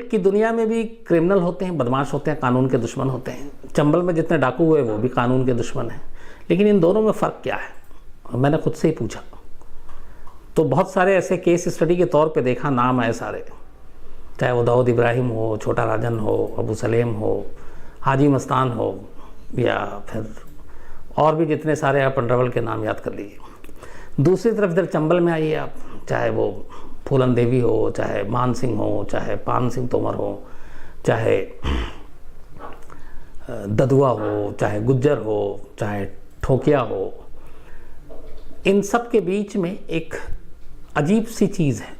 की दुनिया में भी क्रिमिनल होते हैं, बदमाश होते हैं, कानून के दुश्मन होते हैं। चंबल में जितने डाकू हुए वो भी कानून के दुश्मन हैं। लेकिन इन दोनों में फ़र्क क्या है, मैंने खुद से ही पूछा तो बहुत सारे ऐसे केस स्टडी के तौर पे देखा, नाम आए सारे, चाहे वो दाऊद इब्राहिम हो, छोटा राजन हो, अबू सलेम हो, हाजी मस्तान हो, या फिर और भी जितने सारे आप अंडरवर्ल्ड के नाम याद कर लीजिए। दूसरी तरफ इधर चंबल में आइए आप, चाहे वो फूलन देवी हो, चाहे मान सिंह हो, चाहे पान सिंह तोमर हो, चाहे ददुआ हो, चाहे गुज्जर हो, चाहे ठोकिया हो, इन सब के बीच में एक अजीब सी चीज़ है।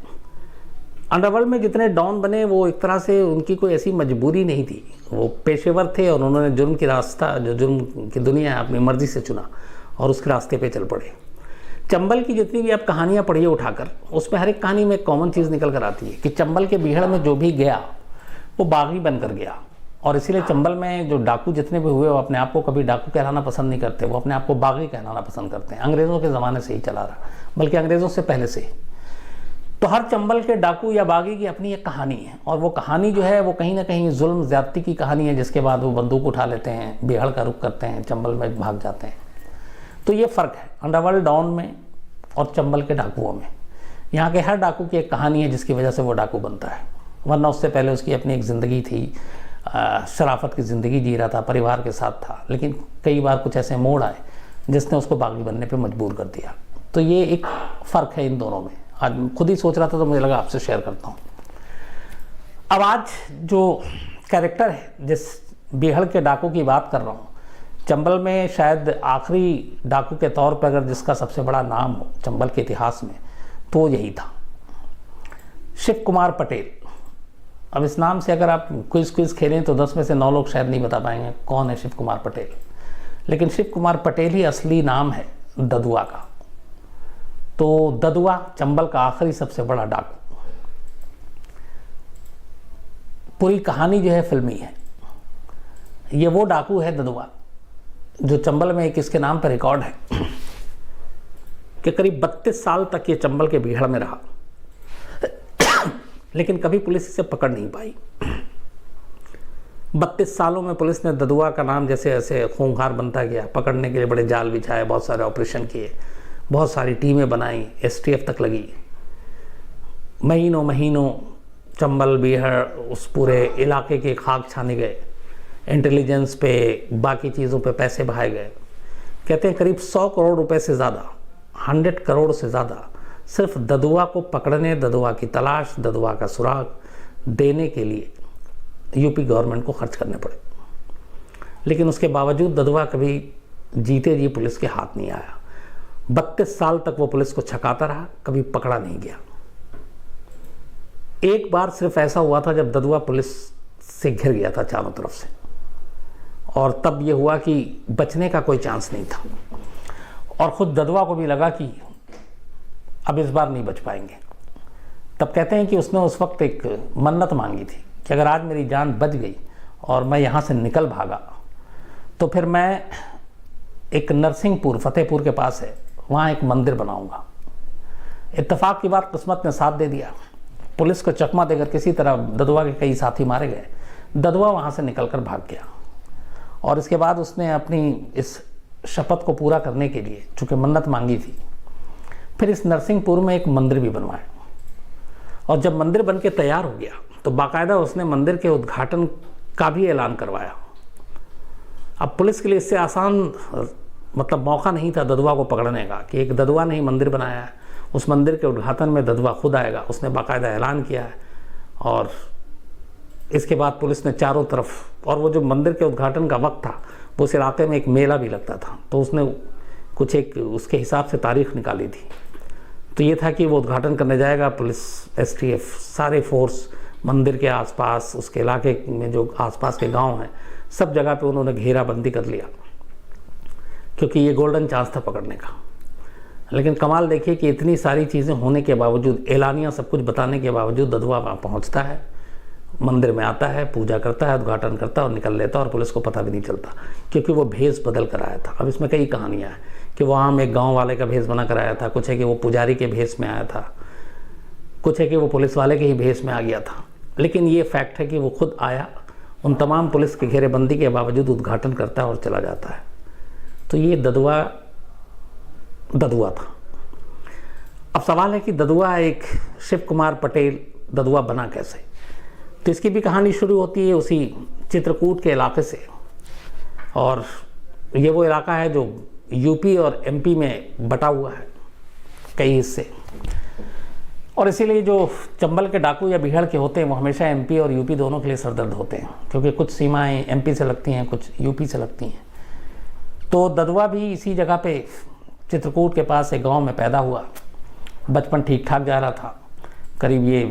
अंडरवर्ल्ड में जितने डॉन बने वो एक तरह से उनकी कोई ऐसी मजबूरी नहीं थी, वो पेशेवर थे और उन्होंने जुर्म की रास्ता, जो जुर्म की दुनिया है, अपनी मर्जी से चुना और उसके रास्ते पे चल पड़े। चंबल की जितनी भी आप कहानियाँ पढ़िए उठाकर, उसमें हर एक कहानी में एक कॉमन चीज़ निकल कर आती है कि चंबल के बीहड़ में जो भी गया वो बागी बनकर गया। और इसीलिए चंबल में जो डाकू जितने भी हुए वो अपने आप को कभी डाकू कहलाना पसंद नहीं करते, वो अपने आप को बागी कहलाना पसंद करते हैं। अंग्रेज़ों के ज़माने से ही चला रहा, बल्कि अंग्रेज़ों से पहले से। तो हर चंबल के डाकू या बागी की अपनी एक कहानी है, और वो कहानी जो है वो कहीं ना कहीं जुल्म ज़्यादती की कहानी है, जिसके बाद वो बंदूक उठा लेते हैं, बीहड़ का रुख करते हैं, चंबल में भाग जाते हैं। तो ये फ़र्क है अंडरवर्ल्ड डॉन में और चंबल के डाकुओं में। यहाँ के हर डाकू की एक कहानी है जिसकी वजह से वो डाकू बनता है, वरना उससे पहले उसकी अपनी एक ज़िंदगी थी, शराफत की ज़िंदगी जी रहा था, परिवार के साथ था। लेकिन कई बार कुछ ऐसे मोड़ आए जिसने उसको बागी बनने पे मजबूर कर दिया। तो ये एक फ़र्क है इन दोनों में। आज खुद ही सोच रहा था तो मुझे लगा आपसे शेयर करता हूँ। अब आज जो कैरेक्टर है, जिस बीहड़ के डाकू की बात कर रहा हूँ, चंबल में शायद आखिरी डाकू के तौर पर अगर जिसका सबसे बड़ा नाम हो चंबल के इतिहास में, तो वो यही था, शिव कुमार पटेल। अब इस नाम से अगर आप क्विज खेलें तो 10 में से 9 लोग शायद नहीं बता पाएंगे कौन है शिव कुमार पटेल। लेकिन शिव कुमार पटेल ही असली नाम है ददुआ का। तो ददुआ चंबल का आखिरी सबसे बड़ा डाकू। पूरी कहानी जो है फिल्मी है। ये वो डाकू है ददुआ जो चंबल में एक इसके नाम पर रिकॉर्ड है कि करीब 32 साल तक ये चंबल के बीहड़ में रहा, लेकिन कभी पुलिस इसे पकड़ नहीं पाई। 32 सालों में पुलिस ने ददुआ का नाम जैसे ऐसे खूंखार बनता गया, पकड़ने के लिए बड़े जाल बिछाए, बहुत सारे ऑपरेशन किए, बहुत सारी टीमें बनाई, STF तक लगी। महीनों महीनों चंबल बीहड़ उस पूरे इलाके के खाक छाने गए, इंटेलिजेंस पे, बाकी चीज़ों पे पैसे बहाए गए। कहते हैं करीब 100 करोड़ रुपए से ज़्यादा, 100 करोड़ से ज़्यादा सिर्फ ददुआ को पकड़ने, ददुआ की तलाश, ददुआ का सुराग देने के लिए यूपी गवर्नमेंट को खर्च करने पड़े। लेकिन उसके बावजूद ददुआ कभी जीते जी पुलिस के हाथ नहीं आया। 32 साल तक वो पुलिस को छकाता रहा, कभी पकड़ा नहीं गया। एक बार सिर्फ ऐसा हुआ था जब ददुआ पुलिस से घिर गया था चारों तरफ से, और तब ये हुआ कि बचने का कोई चांस नहीं था, और खुद ददुआ को भी लगा कि अब इस बार नहीं बच पाएंगे। तब कहते हैं कि उसने उस वक्त एक मन्नत मांगी थी कि अगर आज मेरी जान बच गई और मैं यहाँ से निकल भागा तो फिर मैं एक नरसिंहपुर, फतेहपुर के पास है, वहाँ एक मंदिर बनाऊंगा। इत्तेफाक की बात, किस्मत ने साथ दे दिया। पुलिस को चकमा देकर किसी तरह ददुआ के कई साथी मारे गए। ददुआ वहाँ से निकलकर भाग गया, और इसके बाद उसने अपनी इस शपथ को पूरा करने के लिए, चूँकि मन्नत मांगी थी, फिर इस नरसिंहपुर में एक मंदिर भी बनवाया। और जब मंदिर बन के तैयार हो गया तो बाकायदा उसने मंदिर के उद्घाटन का भी ऐलान करवाया। अब पुलिस के लिए इससे आसान मतलब मौका नहीं था ददुआ को पकड़ने का कि एक ददुआ ने ही मंदिर बनाया है, उस मंदिर के उद्घाटन में ददुआ खुद आएगा। उसने बाकायदा ऐलान किया है, और इसके बाद पुलिस ने चारों तरफ, और वो जो मंदिर के उद्घाटन का वक्त था वो उस इलाके में एक मेला भी लगता था, तो उसने कुछ एक उसके हिसाब से तारीख निकाली थी। तो ये था कि वो उद्घाटन करने जाएगा, पुलिस, STF, सारे फोर्स मंदिर के आसपास, उसके इलाके में जो आसपास के गांव हैं, सब जगह पे उन्होंने घेराबंदी कर लिया, क्योंकि ये गोल्डन चांस था पकड़ने का। लेकिन कमाल देखिए कि इतनी सारी चीज़ें होने के बावजूद, एलानिया सब कुछ बताने के बावजूद ददुआ वहाँ पहुँचता है, मंदिर में आता है, पूजा करता है, उद्घाटन करता है और निकल लेता है, और पुलिस को पता भी नहीं चलता, क्योंकि वो भेष बदल कर आया था। अब इसमें कई कहानियाँ हैं कि वो आम एक गांव वाले का भेष बना कर आया था, कुछ है कि वो पुजारी के भेष में आया था, कुछ है कि वो पुलिस वाले के ही भेष में आ गया था, लेकिन ये फैक्ट है कि वो खुद आया, उन तमाम पुलिस की घेरेबंदी के बावजूद उद्घाटन करता है और चला जाता है। तो ये ददुआ था। अब सवाल है कि ददुआ एक शिव कुमार पटेल ददुआ बना कैसे। तो इसकी भी कहानी शुरू होती है उसी चित्रकूट के इलाके से, और ये वो इलाका है जो यूपी और एमपी में बटा हुआ है कई हिस्से, और इसीलिए जो चंबल के डाकू या बिहार के होते हैं वो हमेशा एमपी और यूपी दोनों के लिए सरदर्द होते हैं, क्योंकि कुछ सीमाएं एमपी से लगती हैं, कुछ यूपी से लगती हैं। तो ददुआ भी इसी जगह पे चित्रकूट के पास एक गांव में पैदा हुआ। बचपन ठीक ठाक जा रहा था, करीब ये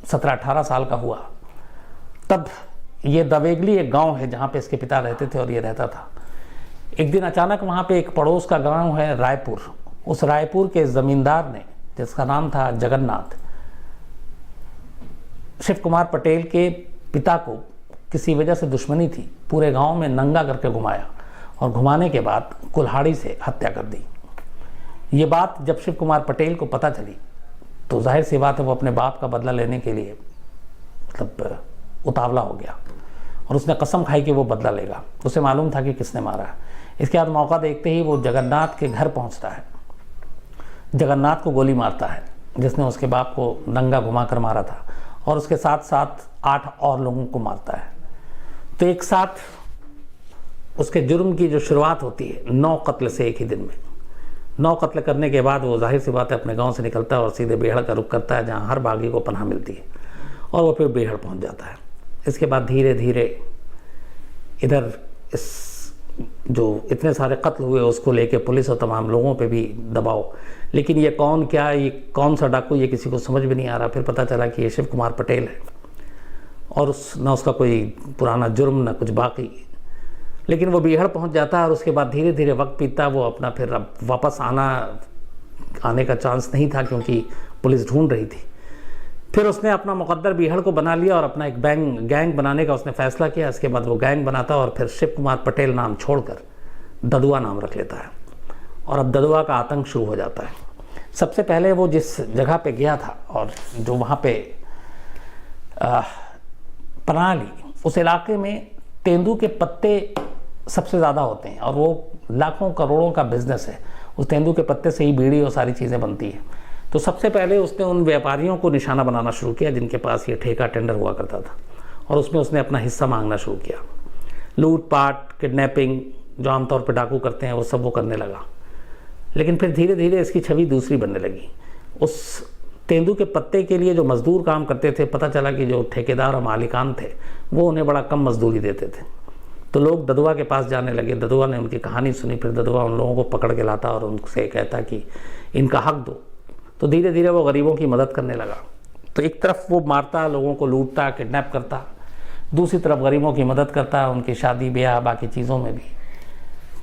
17-18 साल का हुआ तब ये दवेगली एक गांव है जहाँ पे इसके पिता रहते थे और ये रहता था। एक दिन अचानक वहाँ पे एक पड़ोस का गांव है रायपुर, उस रायपुर के ज़मींदार ने, जिसका नाम था जगन्नाथ, शिव कुमार पटेल के पिता को किसी वजह से दुश्मनी थी, पूरे गांव में नंगा करके घुमाया और घुमाने के बाद कुल्हाड़ी से हत्या कर दी। ये बात जब शिव कुमार पटेल को पता चली तो जाहिर सी बात है वो अपने बाप का बदला लेने के लिए मतलब उतावला हो गया और उसने कसम खाई कि वो बदला लेगा। उसे मालूम था कि किसने मारा है। इसके बाद मौका देखते ही वो जगन्नाथ के घर पहुंचता है, जगन्नाथ को गोली मारता है जिसने उसके बाप को नंगा घुमा कर मारा था, और उसके साथ साथ 8 और लोगों को मारता है। तो एक साथ उसके जुर्म की जो शुरुआत होती है 9 कत्ल से एक ही दिन में। 9 कत्ल करने के बाद वो जाहिर सी बात है अपने गांव से निकलता है और सीधे बेहड़ का रुख करता है, जहां हर बागी को पनाह मिलती है, और वो फिर बेहड़ पहुंच जाता है। इसके बाद धीरे धीरे इधर इस जो इतने सारे कत्ल हुए उसको लेके पुलिस और तमाम लोगों पे भी दबाव, लेकिन ये कौन क्या, ये कौन सा डाकू, ये किसी को समझ भी नहीं आ रहा। फिर पता चला कि ये शिव कुमार पटेल है और ना उसका कोई पुराना जुर्म ना कुछ बाकी, लेकिन वो बीहड़ पहुंच जाता है। और उसके बाद धीरे धीरे वक्त बीतता, वो अपना फिर अब वापस आने का चांस नहीं था क्योंकि पुलिस ढूंढ रही थी। फिर उसने अपना मुकद्दर बीहड़ को बना लिया और अपना एक गैंग बनाने का उसने फैसला किया। इसके बाद वो गैंग बनाता और फिर शिव कुमार पटेल नाम छोड़कर ददुआ नाम रख लेता है, और अब ददुआ का आतंक शुरू हो जाता है। सबसे पहले वो जिस जगह पे गया था और जो वहाँ पे पनाह ली, उस इलाके में तेंदू के पत्ते सबसे ज़्यादा होते हैं और वो लाखों करोड़ों का बिजनेस है। उस तेंदू के पत्ते से ही बीड़ी और सारी चीज़ें बनती हैं। तो सबसे पहले उसने उन व्यापारियों को निशाना बनाना शुरू किया जिनके पास ये ठेका टेंडर हुआ करता था, और उसमें उसने अपना हिस्सा मांगना शुरू किया। लूटपाट, किडनैपिंग जो आमतौर पर डाकू करते हैं वो सब वो करने लगा। लेकिन फिर धीरे धीरे इसकी छवि दूसरी बनने लगी। उस तेंदू के पत्ते के लिए जो मजदूर काम करते थे, पता चला कि जो ठेकेदार और मालिकान थे वो उन्हें बड़ा कम मजदूरी देते थे। तो लोग ददुआ के पास जाने लगे। ददुआ ने उनकी कहानी सुनी। फिर ददुआ उन लोगों को पकड़ के लाता और उनसे कहता कि इनका हक दो। तो धीरे धीरे वो गरीबों की मदद करने लगा। तो एक तरफ वो मारता, लोगों को लूटता, किडनैप करता, दूसरी तरफ गरीबों की मदद करता, उनकी शादी ब्याह बाकी चीज़ों में भी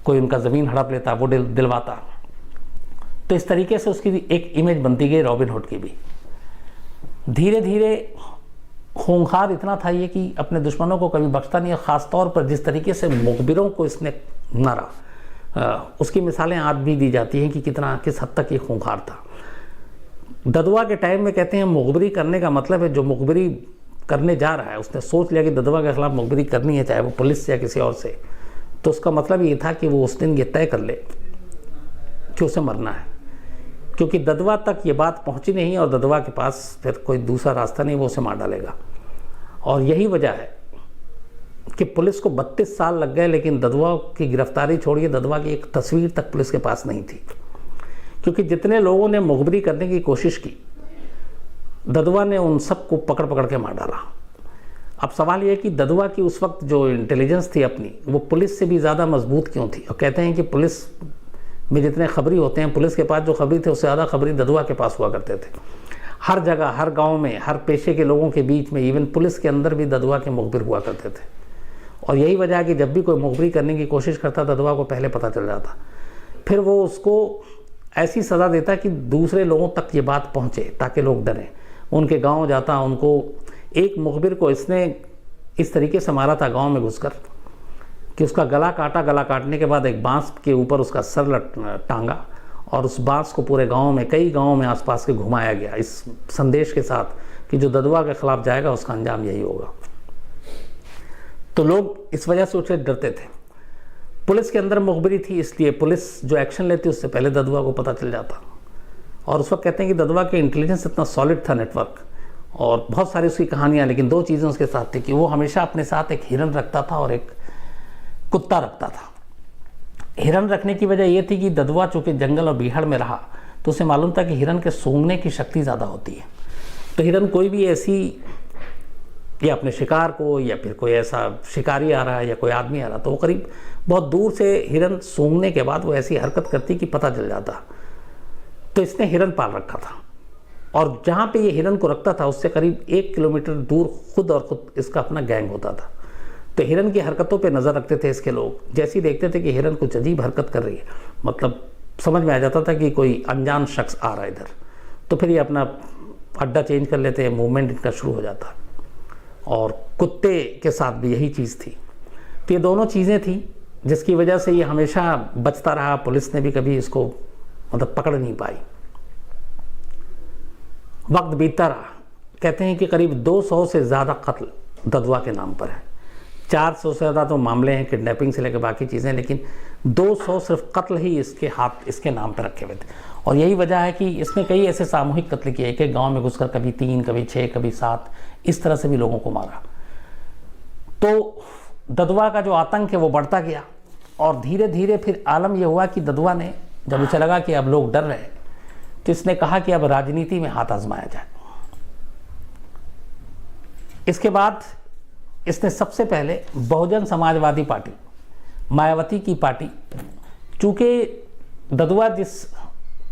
कोई उनका ज़मीन हड़प लेता, वो दिलवाता। तो इस तरीके से उसकी एक इमेज बनती गई रॉबिन हुड की भी। धीरे धीरे खूंखार इतना था ये कि अपने दुश्मनों को कभी बख्शता नहीं, और ख़ास तौर पर जिस तरीके से मुखबिरों को इसने मारा उसकी मिसालें आज भी दी जाती हैं कि किस हद तक ये खूंखार था। ददुआ के टाइम में कहते हैं मुखबिरी करने का मतलब है जो मुखबिरी करने जा रहा है उसने सोच लिया कि ददुआ के खिलाफ मुखबिरी करनी है, चाहे वो पुलिस से या किसी और से, तो उसका मतलब ये था कि वो उस दिन ये तय कर ले कि उसे मरना है, क्योंकि ददुआ तक ये बात पहुंची नहीं और ददुआ के पास फिर कोई दूसरा रास्ता नहीं, वो उसे मार डालेगा। और यही वजह है कि पुलिस को 32 साल लग गए, लेकिन ददुआ की गिरफ्तारी छोड़िए, ददुआ की एक तस्वीर तक पुलिस के पास नहीं थी, क्योंकि जितने लोगों ने मुखबिरी करने की कोशिश की ददुआ ने उन सबको पकड़ पकड़ के मार डाला। अब सवाल यह है कि ददुआ की उस वक्त जो इंटेलिजेंस थी अपनी, वो पुलिस से भी ज़्यादा मजबूत क्यों थी। और कहते हैं कि पुलिस में जितने खबरी होते हैं, पुलिस के पास जो खबरी थे उससे ज़्यादा खबरी ददुआ के पास हुआ करते थे। हर जगह, हर गांव में, हर पेशे के लोगों के बीच में, इवन पुलिस के अंदर भी ददुआ के मुखबिर हुआ करते थे। और यही वजह है कि जब भी कोई मुखबिरी करने की कोशिश करता ददुआ को पहले पता चल जाता, फिर वो उसको ऐसी सज़ा देता कि दूसरे लोगों तक ये बात पहुँचे ताकि लोग डरें। उनके गाँव जाता, उनको एक मुखबिर को इसने इस तरीके से मारा था गाँव में घुसकर कि उसका गला काटा, गला काटने के बाद एक बांस के ऊपर उसका सर टांगा और उस बांस को पूरे गांव में, कई गांवों में आसपास के घुमाया गया इस संदेश के साथ कि जो ददुआ के खिलाफ जाएगा उसका अंजाम यही होगा। तो लोग इस वजह से उससे डरते थे। पुलिस के अंदर मुखबिरी थी, इसलिए पुलिस जो एक्शन लेती उससे पहले ददुआ को पता चल जाता। और उस वक्त कहते हैं कि ददुआ के इंटेलिजेंस इतना सॉलिड था, नेटवर्क और बहुत सारी उसकी कहानियाँ, लेकिन 2 चीज़ें उसके साथ थी कि वो हमेशा अपने साथ एक हिरन रखता था और एक कुत्ता रखता था। हिरन रखने की वजह यह थी कि ददुआ चूँकि जंगल और बीहड़ में रहा तो उसे मालूम था कि हिरन के सूंघने की शक्ति ज़्यादा होती है। तो हिरन कोई भी ऐसी, या अपने शिकार को, या फिर कोई ऐसा शिकारी आ रहा है या कोई आदमी आ रहा, तो वो करीब बहुत दूर से हिरन सूंघने के बाद वो ऐसी हरकत करती कि पता चल जाता। तो इसने हिरन पाल रखा था और जहाँ पे ये हिरन को रखता था उससे करीब 1 किलोमीटर दूर खुद और खुद इसका अपना गैंग होता था। तो हिरन की हरकतों पे नज़र रखते थे इसके लोग। जैसे ही देखते थे कि हिरन कुछ अजीब हरकत कर रही है, मतलब समझ में आ जाता था कि कोई अनजान शख्स आ रहा है इधर, तो फिर ये अपना अड्डा चेंज कर लेते, मूवमेंट इनका शुरू हो जाता। और कुत्ते के साथ भी यही चीज़ थी। तो ये दोनों चीज़ें थी जिसकी वजह से ये हमेशा बचता रहा। पुलिस ने भी कभी इसको मतलब पकड़ नहीं पाई। वक्त बीतता रहा। कहते हैं कि करीब 200 से ज़्यादा कत्ल ददुआ के नाम पर है। 400 से ज़्यादा तो मामले हैं किडनैपिंग से लेकर बाकी चीज़ें, लेकिन 200 सिर्फ कत्ल ही इसके नाम पर रखे हुए थे। और यही वजह है कि इसने कई ऐसे सामूहिक कत्ल किए। एक गांव में घुसकर कभी 3, कभी 6, कभी 7, इस तरह से भी लोगों को मारा। तो ददुआ का जो आतंक है वो बढ़ता गया और धीरे धीरे फिर आलम यह हुआ कि ददुआ ने, जब उसे लगा कि अब लोग डर रहे हैं, तो इसने कहा कि अब राजनीति में हाथ आजमाया जाए। इसके बाद इसने सबसे पहले बहुजन समाजवादी पार्टी, मायावती की पार्टी, चूँकि ददुआ जिस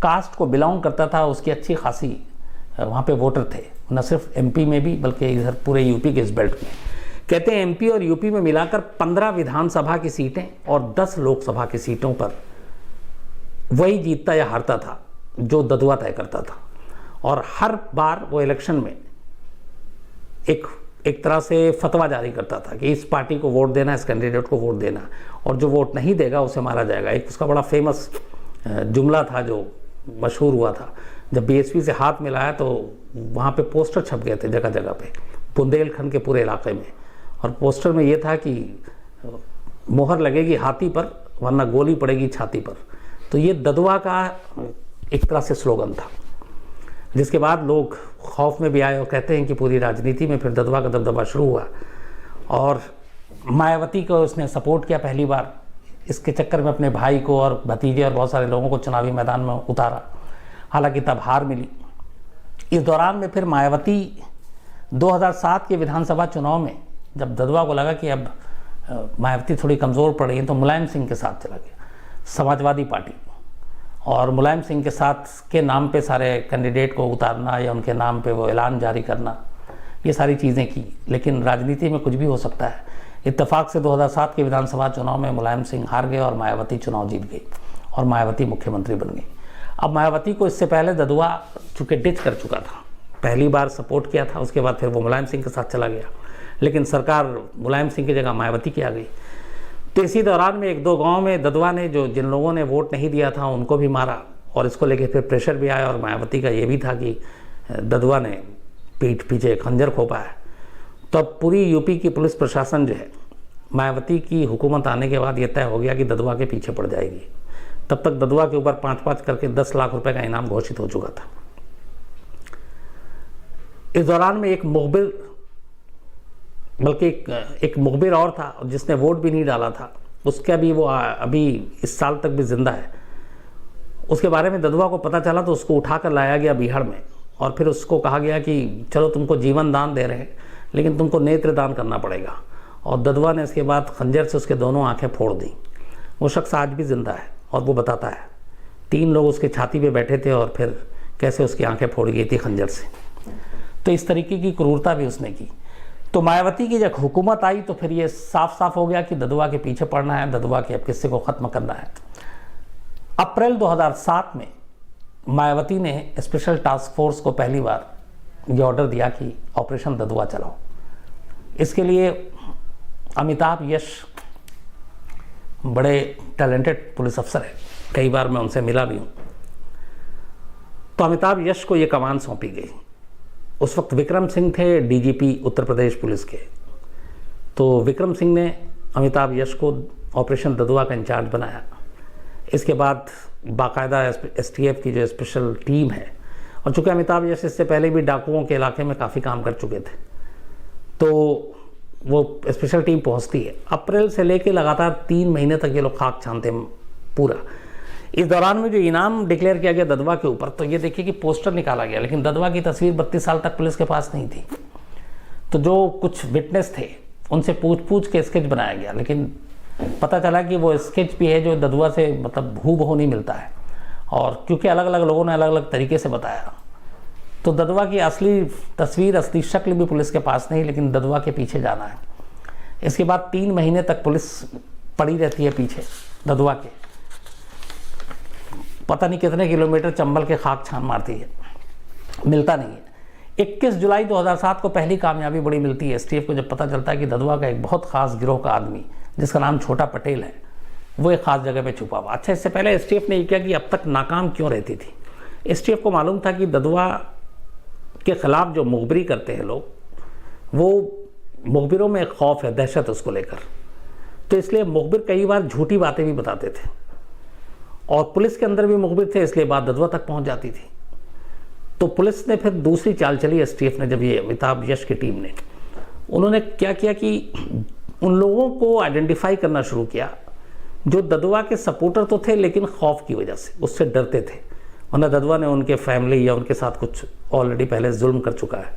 कास्ट को बिलोंग करता था उसकी अच्छी खासी वहाँ पे वोटर थे, न सिर्फ एमपी में भी बल्कि इधर पूरे यूपी के इस बेल्ट में। कहते हैं एमपी और यूपी में मिलाकर 15 विधानसभा की सीटें और 10 लोकसभा की सीटों पर वही जीतता या हारता था जो ददुआ तय करता था। और हर बार वो इलेक्शन में एक तरह से फतवा जारी करता था कि इस पार्टी को वोट देना, इस कैंडिडेट को वोट देना, और जो वोट नहीं देगा उसे मारा जाएगा। एक उसका बड़ा फेमस जुमला था जो मशहूर हुआ था। जब बीएसपी से हाथ मिलाया तो वहाँ पे पोस्टर छप गए थे जगह जगह पे, बुंदेलखंड के पूरे इलाके में। और पोस्टर में ये था कि मोहर लगेगी हाथी पर वरना गोली पड़ेगी छाती पर। तो ये ददुआ का एक तरह से स्लोगन था, जिसके बाद लोग खौफ में भी आए और कहते हैं कि पूरी राजनीति में फिर ददुआ का दबदबा शुरू हुआ। और मायावती को उसने सपोर्ट किया पहली बार। इसके चक्कर में अपने भाई को और भतीजे और बहुत सारे लोगों को चुनावी मैदान में उतारा, हालांकि तब हार मिली। इस दौरान में फिर मायावती 2007 के विधानसभा चुनाव में जब ददुआ को लगा कि अब मायावती थोड़ी कमज़ोर पड़ रही है तो मुलायम सिंह के साथ चला गया, समाजवादी पार्टी। और मुलायम सिंह के साथ के नाम पे सारे कैंडिडेट को उतारना या उनके नाम पे वो ऐलान जारी करना, ये सारी चीज़ें की। लेकिन राजनीति में कुछ भी हो सकता है। इत्तेफाक से 2007 के विधानसभा चुनाव में मुलायम सिंह हार गए और मायावती चुनाव जीत गई और मायावती मुख्यमंत्री बन गई। अब मायावती को इससे पहले ददुआ चूँकि डिच कर चुका था, पहली बार सपोर्ट किया था, उसके बाद फिर वो मुलायम सिंह के साथ चला गया, लेकिन सरकार मुलायम सिंह की जगह मायावती की आ गई। तो इसी दौरान में 1-2 गांव में ददुआ ने जिन लोगों ने वोट नहीं दिया था उनको भी मारा और इसको लेके फिर प्रेशर भी आया। और मायावती का ये भी था कि ददुआ ने पीठ पीछे खंजर खोपा है। तो अब पूरी यूपी की पुलिस प्रशासन जो है, मायावती की हुकूमत आने के बाद ये तय हो गया कि ददुआ के पीछे पड़ जाएगी। तब तक ददुआ के ऊपर 5-5 करके 10 लाख रुपए का इनाम घोषित हो चुका था। इस दौरान में एक मुखबिर, बल्कि एक मुखबिर और था जिसने वोट भी नहीं डाला था, उसका भी वो अभी इस साल तक भी जिंदा है। उसके बारे में ददुआ को पता चला तो उसको उठाकर लाया गया बीहड़ में और फिर उसको कहा गया कि चलो तुमको जीवन दान दे रहे हैं लेकिन तुमको नेत्र दान करना पड़ेगा। और ददुआ ने इसके बाद खंजर से उसके दोनों आंखें फोड़ दी। वो शख्स आज भी जिंदा है और वो बताता है 3 लोग उसके छाती पे बैठे थे और फिर कैसे उसकी आंखें फोड़ गई थी खंजर से। तो इस तरीके की क्रूरता भी उसने की। तो मायावती की जब हुकूमत आई तो फिर ये साफ साफ हो गया कि ददुआ के पीछे पड़ना है, ददुआ के अब किस्से को ख़त्म करना है। अप्रैल 2007 में मायावती ने स्पेशल टास्क फोर्स को पहली बार ये ऑर्डर दिया कि ऑपरेशन ददुआ चलाओ। इसके लिए अमिताभ यश बड़े टैलेंटेड पुलिस अफसर है, कई बार मैं उनसे मिला भी हूँ। तो अमिताभ यश को ये कमान सौंपी गई। उस वक्त विक्रम सिंह थे डीजीपी उत्तर प्रदेश पुलिस के। तो विक्रम सिंह ने अमिताभ यश को ऑपरेशन ददुआ का इंचार्ज बनाया। इसके बाद बाकायदा एसटीएफ की जो स्पेशल टीम है, और चूँकि अमिताभ यश इससे पहले भी डाकुओं के इलाके में काफ़ी काम कर चुके थे, तो वो स्पेशल टीम पहुंचती है। अप्रैल से लेकर लगातार 3 महीने तक ये लोग खाक छानते हैं पूरा। इस दौरान में जो इनाम डिक्लेयर किया गया ददुआ के ऊपर, तो ये देखिए कि पोस्टर निकाला गया, लेकिन ददुआ की तस्वीर 32 साल तक पुलिस के पास नहीं थी। तो जो कुछ विटनेस थे उनसे पूछ के स्केच बनाया गया, लेकिन पता चला कि वो स्केच भी है जो ददुआ से मतलब हूबहू नहीं मिलता है। और क्योंकि अलग अलग लोगों ने अलग अलग तरीके से बताया, तो ददुआ की असली तस्वीर, असली शक्ल भी पुलिस के पास नहीं, लेकिन ददुआ के पीछे जाना है। इसके बाद 3 महीने तक पुलिस पड़ी रहती है पीछे ददुआ के, पता नहीं कितने किलोमीटर चंबल के खाक छान मारती है, मिलता नहीं है। 21 जुलाई 2007 को पहली कामयाबी बड़ी मिलती है एसटीएफ को, जब पता चलता है कि ददुआ का एक बहुत खास गिरोह का आदमी जिसका नाम छोटा पटेल है, वो एक खास जगह पे छुपा हुआ। अच्छा, इससे पहले एसटीएफ ने ये किया कि अब तक नाकाम क्यों रहती थी। एसटीएफ को मालूम था कि ददुआ के खिलाफ जो मुखबिरी करते हैं लोग, वो मुखबिरों में एक खौफ है, दहशत उसको लेकर, तो इसलिए मुखबिर कई बार झूठी बातें भी बताते थे, और पुलिस के अंदर भी मुखबिर थे, इसलिए बात ददुआ तक पहुंच जाती थी। तो पुलिस ने फिर दूसरी चाल चली एसटीएफ ने, जब ये अमिताभ यश की टीम ने, उन्होंने क्या किया कि उन लोगों को आइडेंटिफाई करना शुरू किया जो ददुआ के सपोर्टर तो थे, लेकिन खौफ की वजह से उससे डरते थे, वरना ददुआ ने उनके फैमिली या उनके साथ कुछ ऑलरेडी पहले जुल्म कर चुका है।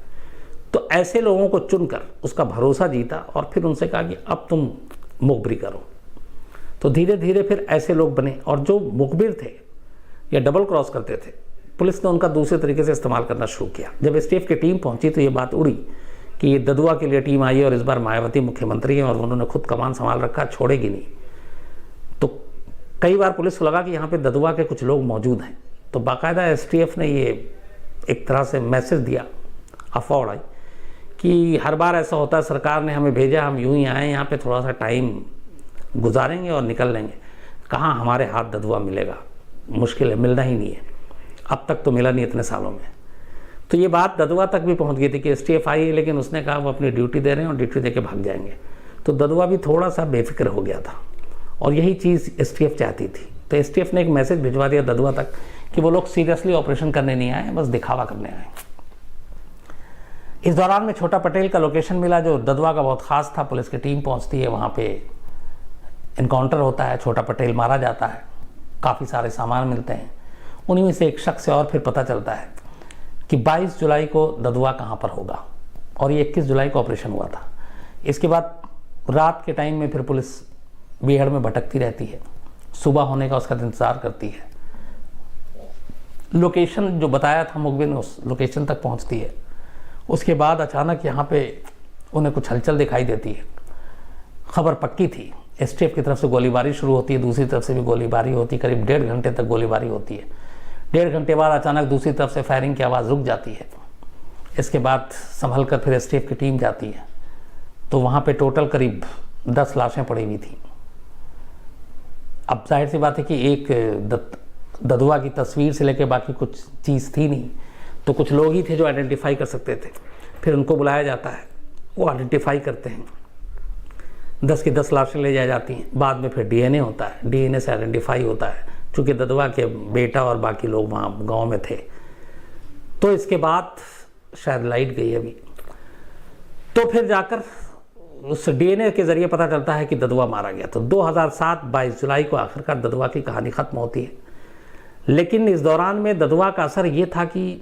तो ऐसे लोगों को चुनकर उसका भरोसा जीता और फिर उनसे कहा कि अब तुम मुखबिरी करो। तो धीरे धीरे फिर ऐसे लोग बने, और जो मुखबिर थे या डबल क्रॉस करते थे, पुलिस ने उनका दूसरे तरीके से इस्तेमाल करना शुरू किया। जब एसटीएफ की टीम पहुंची तो ये बात उड़ी कि ये ददुआ के लिए टीम आई है और इस बार मायावती मुख्यमंत्री हैं और उन्होंने खुद कमान संभाल रखा, छोड़ेगी नहीं। तो कई बार पुलिस को लगा कि यहाँ पे ददुआ के कुछ लोग मौजूद हैं, तो बाकायदा एसटीएफ ने ये एक तरह से मैसेज दिया, अफवाह उड़ाई कि हर बार ऐसा होता है, सरकार ने हमें भेजा, हम यूं ही आए यहाँ पे, थोड़ा सा टाइम गुजारेंगे और निकल लेंगे। कहाँ हमारे हाथ ददुआ मिलेगा, मुश्किल है, मिलना ही नहीं है, अब तक तो मिला नहीं इतने सालों में। तो ये बात ददुआ तक भी पहुंच गई थी कि एसटीएफ आई है, लेकिन उसने कहा वो अपनी ड्यूटी दे रहे हैं और ड्यूटी दे के भाग जाएंगे। तो ददुआ भी थोड़ा सा बेफिक्र हो गया था, और यही चीज़ एसटीएफ चाहती थी। तो एसटीएफ ने एक मैसेज भिजवा दिया ददुआ तक कि वो लोग सीरियसली ऑपरेशन करने नहीं आए, बस दिखावा करने आए। इस दौरान में छोटा पटेल का लोकेशन मिला जो ददुआ का बहुत खास था। पुलिस की टीम पहुंचती है, वहाँ पे इनकाउंटर होता है, छोटा पटेल मारा जाता है, काफ़ी सारे सामान मिलते हैं। उन्हीं में से एक शख्स से और फिर पता चलता है कि 22 जुलाई को ददुआ कहाँ पर होगा, और ये 21 जुलाई को ऑपरेशन हुआ था। इसके बाद रात के टाइम में फिर पुलिस बीहड़ में भटकती रहती है, सुबह होने का उसका इंतज़ार करती है। लोकेशन जो बताया था मुखबिर ने, उस लोकेशन तक पहुँचती है। उसके बाद अचानक यहाँ पे उन्हें कुछ हलचल दिखाई देती है। खबर पक्की थी, एसटीएफ की तरफ से गोलीबारी शुरू होती है, दूसरी तरफ से भी गोलीबारी होती है, करीब 1.5 घंटे तक गोलीबारी होती है। 1.5 घंटे बाद अचानक दूसरी तरफ से फायरिंग की आवाज़ रुक जाती है। इसके बाद संभल कर फिर एसटीएफ की टीम जाती है, तो वहाँ पे टोटल करीब 10 लाशें पड़ी हुई थी। अब जाहिर सी बात है कि एक ददुआ की तस्वीर से लेकर बाकी कुछ चीज़ थी नहीं, तो कुछ लोग ही थे जो आइडेंटिफाई कर सकते थे। फिर उनको बुलाया जाता है, वो आइडेंटिफाई करते हैं, 10 की 10 लाशें ले जाई जाती हैं। बाद में फिर डीएनए होता है, डीएनए से आइडेंटिफाई होता है, चूँकि ददुआ के बेटा और बाकी लोग वहाँ गांव में थे। तो इसके बाद शायद लाइट गई अभी, तो फिर जाकर उस डीएनए के ज़रिए पता चलता है कि ददुआ मारा गया। तो 2007 22 जुलाई को आखिरकार ददुआ की कहानी ख़त्म होती है। लेकिन इस दौरान में ददुआ का असर ये था कि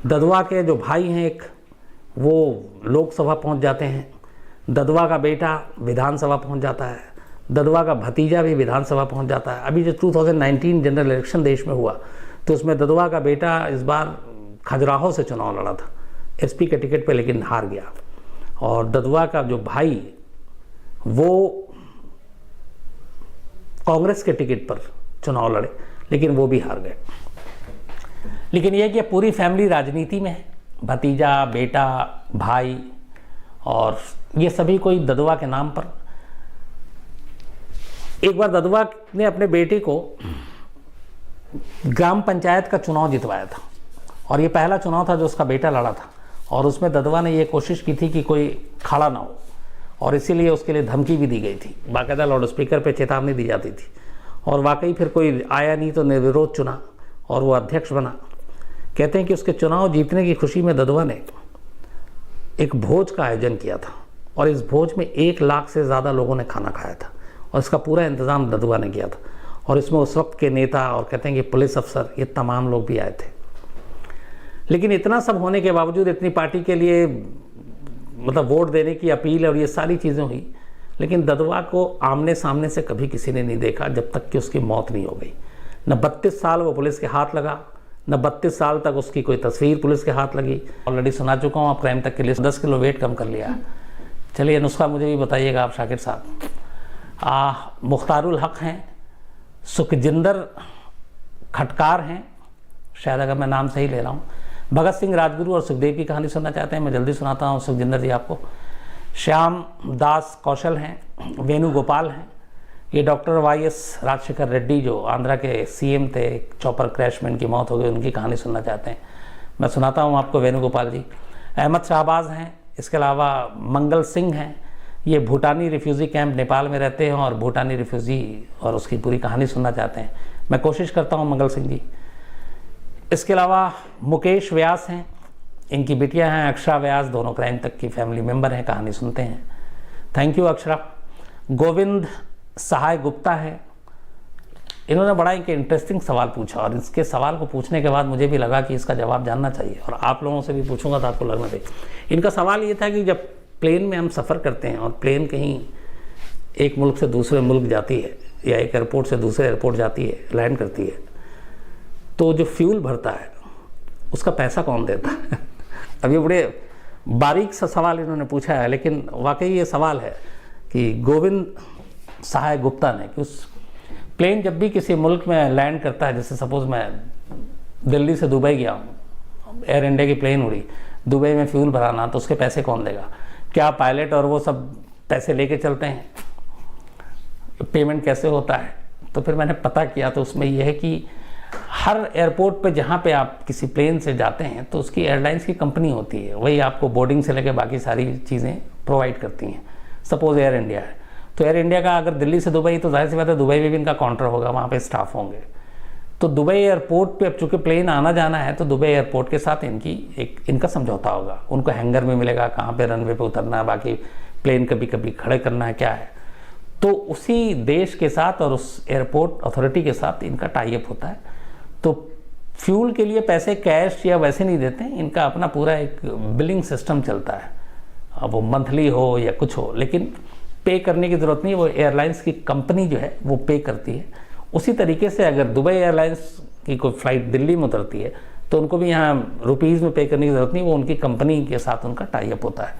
ददुआ के जो भाई हैं एक, वो लोकसभा पहुंच जाते हैं, ददुआ का बेटा विधानसभा पहुंच जाता है, ददुआ का भतीजा भी विधानसभा पहुंच जाता है। अभी जो 2019 जनरल इलेक्शन देश में हुआ, तो उसमें ददुआ का बेटा इस बार खजुराहो से चुनाव लड़ा था एसपी के टिकट पे, लेकिन हार गया। और ददुआ का जो भाई वो कांग्रेस के टिकट पर चुनाव लड़े, लेकिन वो भी हार गए। लेकिन यह कि पूरी फैमिली राजनीति में है, भतीजा, बेटा, भाई, और ये सभी कोई ददुआ के नाम पर। एक बार ददुआ ने अपने बेटे को ग्राम पंचायत का चुनाव जितवाया था, और ये पहला चुनाव था जो उसका बेटा लड़ा था, और उसमें ददवा ने ये कोशिश की थी कि कोई खड़ा ना हो, और इसीलिए उसके लिए धमकी भी दी गई थी, बाकायदा लाउड स्पीकर पर चेतावनी दी जाती थी। और वाकई फिर कोई आया नहीं तो निर्विरोध चुना और वो अध्यक्ष बना। कहते हैं कि उसके चुनाव जीतने की खुशी में ददवा ने एक भोज का आयोजन किया था, और इस भोज में 1 लाख से ज़्यादा लोगों ने खाना खाया था, और इसका पूरा इंतज़ाम ददवा ने किया था। और इसमें उस वक्त के नेता और कहते हैं कि पुलिस अफसर, ये तमाम लोग भी आए थे। लेकिन इतना सब होने के बावजूद, इतनी पार्टी के लिए मतलब वोट देने की अपील और ये सारी चीज़ें हुई, लेकिन ददवा को आमने सामने से कभी किसी ने नहीं देखा जब तक कि उसकी मौत नहीं हो गई। न 32 साल वो पुलिस के हाथ लगा, न 32 साल तक उसकी कोई तस्वीर पुलिस के हाथ लगी। ऑलरेडी सुना चुका हूँ आप क्राइम तक के लिए 10 किलो वेट कम कर लिया। चलिए नुस्खा मुझे भी बताइएगा आप शाकिर साहब। मुख्तारुल हक हैं, सुखजिंदर खटकार हैं, शायद अगर मैं नाम सही ले रहा हूँ, भगत सिंह राजगुरु और सुखदेव की कहानी सुनना चाहते हैं, मैं जल्दी सुनाता हूँ सुखजिंदर जी आपको। श्याम दास कौशल हैं, वेणुगोपाल हैं, ये डॉक्टर YS राजशेखर रेड्डी जो आंध्रा के CM थे, चॉपर क्रैश में इनकी मौत हो गई, उनकी कहानी सुनना चाहते हैं, मैं सुनाता हूँ आपको वेणुगोपाल जी। अहमद शाहबाज हैं, इसके अलावा मंगल सिंह हैं, ये भूटानी रिफ्यूज़ी कैंप नेपाल में रहते हैं और भूटानी रिफ्यूज़ी और उसकी पूरी कहानी सुनना चाहते हैं, मैं कोशिश करता हूँ मंगल सिंह जी। इसके अलावा मुकेश व्यास हैं, इनकी बिटिया हैं अक्षरा व्यास, दोनों क्राइम तक की फैमिली मेम्बर हैं, कहानी सुनते हैं। Thank you Akshara. गोविंद सहाय गुप्ता है, इन्होंने बड़ा एक इंटरेस्टिंग सवाल पूछा, और इसके सवाल को पूछने के बाद मुझे भी लगा कि इसका जवाब जानना चाहिए, और आप लोगों से भी पूछूंगा तो आपको लगना चाहिए। इनका सवाल ये था कि जब प्लेन में हम सफ़र करते हैं और प्लेन कहीं एक मुल्क से दूसरे मुल्क जाती है या एक एयरपोर्ट से दूसरे एयरपोर्ट जाती है, लैंड करती है, तो जो फ्यूल भरता है उसका पैसा कौन देता है? अब ये बड़े बारीक सा सवाल इन्होंने पूछा है, लेकिन वाकई ये सवाल है कि गोविंद सहाय गुप्ता ने कि उस प्लेन जब भी किसी मुल्क में लैंड करता है, जैसे सपोज़ मैं दिल्ली से दुबई गया हूँ, एयर इंडिया की प्लेन उड़ी, दुबई में फ्यूल भराना, तो उसके पैसे कौन देगा? क्या पायलट और वो सब पैसे लेके चलते हैं? पेमेंट कैसे होता है? तो फिर मैंने पता किया, तो उसमें यह है कि हर एयरपोर्ट पे जहाँ पे आप किसी प्लेन से जाते हैं तो उसकी एयरलाइंस की कंपनी होती है, वही आपको बोर्डिंग से लेकर बाकी सारी चीज़ें प्रोवाइड करती हैं। सपोज़ एयर इंडिया है, तो एयर इंडिया का अगर दिल्ली से दुबई, तो जाहिर सी बात है दुबई में भी इनका काउंटर होगा, वहाँ पे स्टाफ होंगे। तो दुबई एयरपोर्ट पे अब चूँकि प्लेन आना जाना है, तो दुबई एयरपोर्ट के साथ इनका समझौता होगा, उनको हैंगर में मिलेगा कहाँ पे रनवे पे उतरना है, बाकी प्लेन कभी कभी खड़े करना है, क्या है, तो उसी देश के साथ और उस एयरपोर्ट अथॉरिटी के साथ इनका टाई अप होता है। तो फ्यूल के लिए पैसे कैश या वैसे नहीं देते हैं, इनका अपना पूरा एक बिलिंग सिस्टम चलता है, अब वो मंथली हो या कुछ हो, लेकिन पे करने की ज़रूरत नहीं, वो एयरलाइंस की कंपनी जो है वो पे करती है। उसी तरीके से अगर दुबई एयरलाइंस की कोई फ़्लाइट दिल्ली में उतरती है तो उनको भी यहाँ रुपीज़ में पे करने की ज़रूरत नहीं, वो उनकी कंपनी के साथ उनका टाई अप होता है,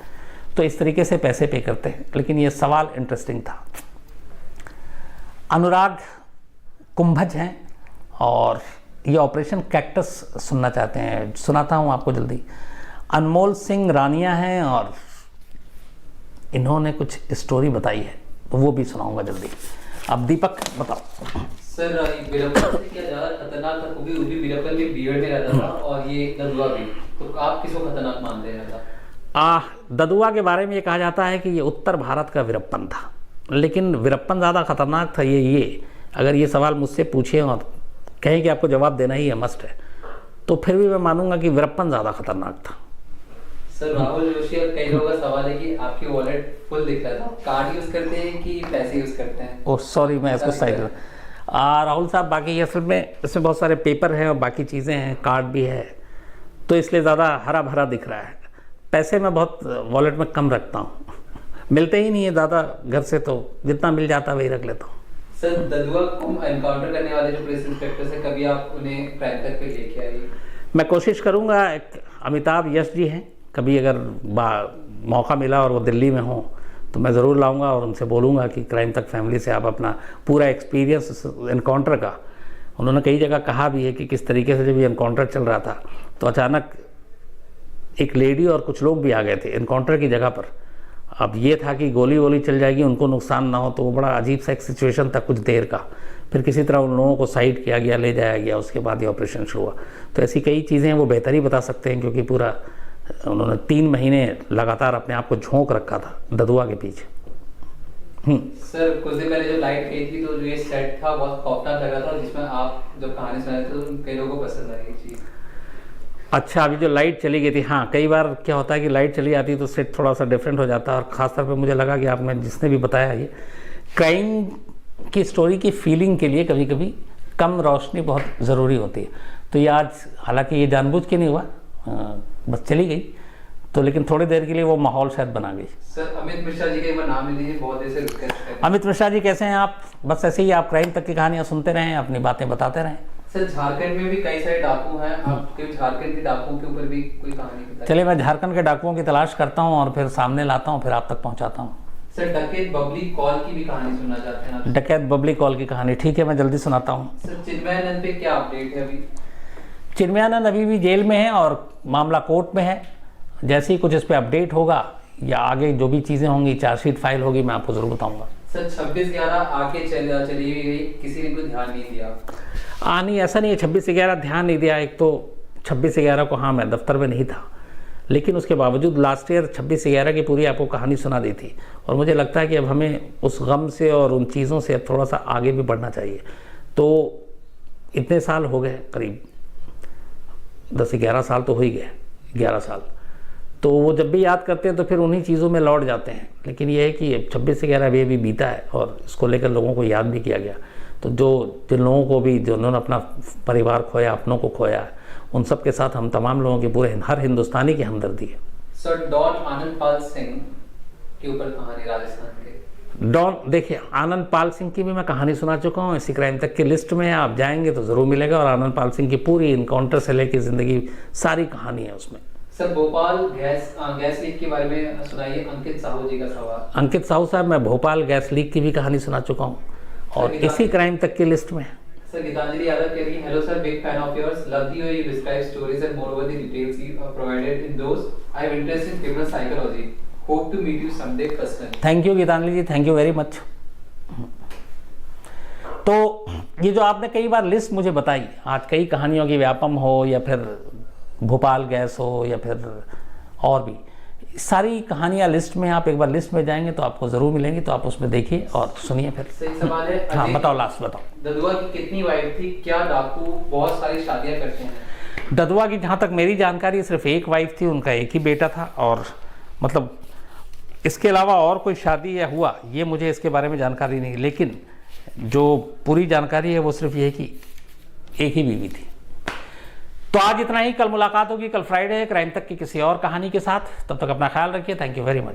तो इस तरीके से पैसे पे करते हैं। लेकिन ये सवाल इंटरेस्टिंग था। अनुराग कुंभज हैं और ये ऑपरेशन कैक्टस सुनना चाहते हैं, सुनाता हूँ आपको जल्दी। अनमोल सिंह रानिया हैं और इन्होंने कुछ स्टोरी बताई है, तो वो भी सुनाऊंगा जल्दी। अब दीपक बताओ। सर वीरप्पन से क्या ज़्यादा खतरनाक था, क्योंकि उसी वीरप्पन के बियर्ड में रहता था और ये ददुआ भी, तो आप किसको खतरनाक मानते हैं? ददुआ के बारे में ये कहा जाता है कि ये उत्तर भारत का वीरप्पन था, लेकिन वीरप्पन ज़्यादा खतरनाक था ये अगर ये सवाल मुझसे पूछे और कहें कि आपको जवाब देना ही है, मस्ट है, तो फिर भी मैं मानूंगा कि वीरप्पन ज़्यादा खतरनाक था। सर राहुल जोशी और कई लोगों का सवाल है कि आपकी वॉलेट फुल दिख रहा था, कार्ड यूज़ करते हैं कि पैसे यूज़ करते हैं? ओह सॉरी, मैं इसको साइड में। राहुल साहब, बाकी असल में इसमें बहुत सारे पेपर हैं और बाकी चीज़ें हैं, कार्ड भी है, तो इसलिए ज़्यादा हरा भरा दिख रहा है। पैसे मैं बहुत वॉलेट में कम रखता हूँ, मिलते ही नहीं है ज़्यादा घर से, तो जितना मिल जाता है वही रख लेता हूँ। सर ददुआ को एनकाउंटर करने वाले जो पुलिस इंस्पेक्टर से कभी आप उन्हें क्राइम तक पे लेके आइए? मैं कोशिश करूँगा। एक अमिताभ यश जी हैं, कभी अगर मौका मिला और वो दिल्ली में हों तो मैं ज़रूर लाऊंगा और उनसे बोलूँगा कि क्राइम तक फैमिली से आप अपना पूरा एक्सपीरियंस एनकाउंटर का, उन्होंने कई जगह कहा भी है कि किस तरीके से जब ये एनकाउंटर चल रहा था तो अचानक एक लेडी और कुछ लोग भी आ गए थे एनकाउंटर की जगह पर। अब ये था कि गोली वोली चल जाएगी, उनको नुकसान ना हो, तो वो बड़ा अजीब सा एक सिचुएशन था कुछ देर का। फिर किसी तरह उन लोगों को साइड किया गया, ले जाया गया, उसके बाद ये ऑपरेशन शुरू हुआ। तो ऐसी कई चीज़ें हैं, वो बेहतर ही बता सकते हैं, क्योंकि पूरा उन्होंने 3 महीने लगातार अपने आप को झोंक रखा था ददुआ के पीछे। सर कुछ दिन पहले जो लाइट गई थी तो जो ये सेट था बहुत खौफनाक लगा था, जिसमें आप जब कहानी सुनाए थे तो कई लोगों को पसंद आई चीज़। अच्छा, अभी जो लाइट चली गई थी, हाँ कई बार क्या होता है कि लाइट चली जाती है तो सेट थोड़ा सा डिफरेंट हो जाता है, और ख़ासतौर पे मुझे लगा कि आपने जिसने भी बताया ये क्राइम की स्टोरी की फीलिंग के लिए कभी कभी कम रोशनी बहुत ज़रूरी होती है। तो ये आज हालांकि ये जानबूझ के नहीं हुआ, बस चली गई तो, लेकिन थोड़ी देर के लिए वो माहौल शायद बना गई। सर अमित मिश्रा जी का एक बार नाम ले लीजिए, बहुत देर से रिक्वेस्ट कर रहे हैं। अमित मिश्रा जी कैसे हैं आप? बस ऐसे ही आप क्राइम तक की कहानियाँ सुनते रहें, अपनी बातें बताते रहें। सर झारखंड में भी कई सारे डाकू हैं, आप झारखंड के डाकुओं के ऊपर भी कोई कहानी बताइए। चलिए, मैं झारखंड के डाकुओं की तलाश करता हूँ और फिर सामने लाता हूँ, फिर आप तक पहुँचाता हूँ। सर डकैत बबली कॉल की भी कहानी सुनना चाहते हैं आप? डकैत बबली कॉल की कहानी, ठीक है, मैं जल्दी सुनाता हूँ। सर चिन्मयानंद पे क्या अपडेट है अभी? चिन्मयानंद अभी भी जेल में है और मामला कोर्ट में है। जैसे ही कुछ इस पर अपडेट होगा या आगे जो भी चीज़ें होंगी, चार्जशीट फाइल होगी, मैं आपको ज़रूर बताऊंगा। सर 26/11 आके चली गई, किसी ने कोई ध्यान नहीं दिया? नहीं, ऐसा नहीं है 26/11 ध्यान नहीं दिया। एक तो 26/11 को हाँ मैं दफ्तर में नहीं था, लेकिन उसके बावजूद लास्ट ईयर 26/11 की पूरी आपको कहानी सुना दी थी, और मुझे लगता है कि अब हमें उस गम से और उन चीज़ों से थोड़ा सा आगे भी बढ़ना चाहिए। तो इतने साल हो गए, करीब 10-11 साल तो हो ही गए, 11 साल, तो वो जब भी याद करते हैं तो फिर उन्हीं चीज़ों में लौट जाते हैं। लेकिन ये है कि 26/11 भी बीता है और इसको लेकर लोगों को याद भी किया गया। तो जिन लोगों को भी, जिन्होंने अपना परिवार खोया, अपनों को खोया है, उन सब के साथ हम तमाम लोगों की, पूरे हर हिंदुस्तानी की हमदर्दी है। सर डॉन आनंद पाल सिंह के ऊपर कहानी राजस्थान के। डॉन, देखिए आनंद पाल सिंह की भी मैं कहानी सुना चुका हूँ, इसी क्राइम तक की लिस्ट में आप जाएंगे तो ज़रूर मिलेगा, और आनंद पाल सिंह की पूरी इनकाउंटर से लेकर ज़िंदगी सारी कहानी है उसमें। सर भोपाल गैस लीक के बारे में सुनाइए, अंकित साहू जी का सवाल। अंकित साहू साहब, मैं भोपाल गैस लीक की भी कहानी सुना चुका हूँ और इसी क्राइम तक की लिस्ट में है। सर गीतांजलि यादव कह रही है, hello sir, big fan of yours, love the way you describe stories and moreover the details you provided in those, I have interest in criminal psychology, hope to meet you someday personally. Thank you Geetanjali ji, thank you very much. तो ये जो आपने कई बार list मुझे बताई, आज कई कहानियों की, व्यापम हो या फिर भोपाल गैस हो या फिर और भी सारी कहानियाँ लिस्ट में, आप एक बार लिस्ट में जाएंगे तो आपको ज़रूर मिलेंगी, तो आप उसमें देखिए और सुनिए फिर। सही सवाल है। हाँ बताओ, लास्ट बताओ। ददुआ की कितनी वाइफ थी? क्या डाकू बहुत सारी शादियाँ करते हैं? ददुआ की जहाँ तक मेरी जानकारी सिर्फ एक वाइफ थी, उनका एक ही बेटा था, और मतलब इसके अलावा और कोई शादी या हुआ ये मुझे इसके बारे में जानकारी नहीं, लेकिन जो पूरी जानकारी है वो सिर्फ ये है कि एक ही बीवी थी। तो आज इतना ही, कल मुलाकात होगी, कल फ्राइडे है, क्राइम तक की किसी और कहानी के साथ। तब तक अपना ख्याल रखिए, थैंक यू वेरी मच।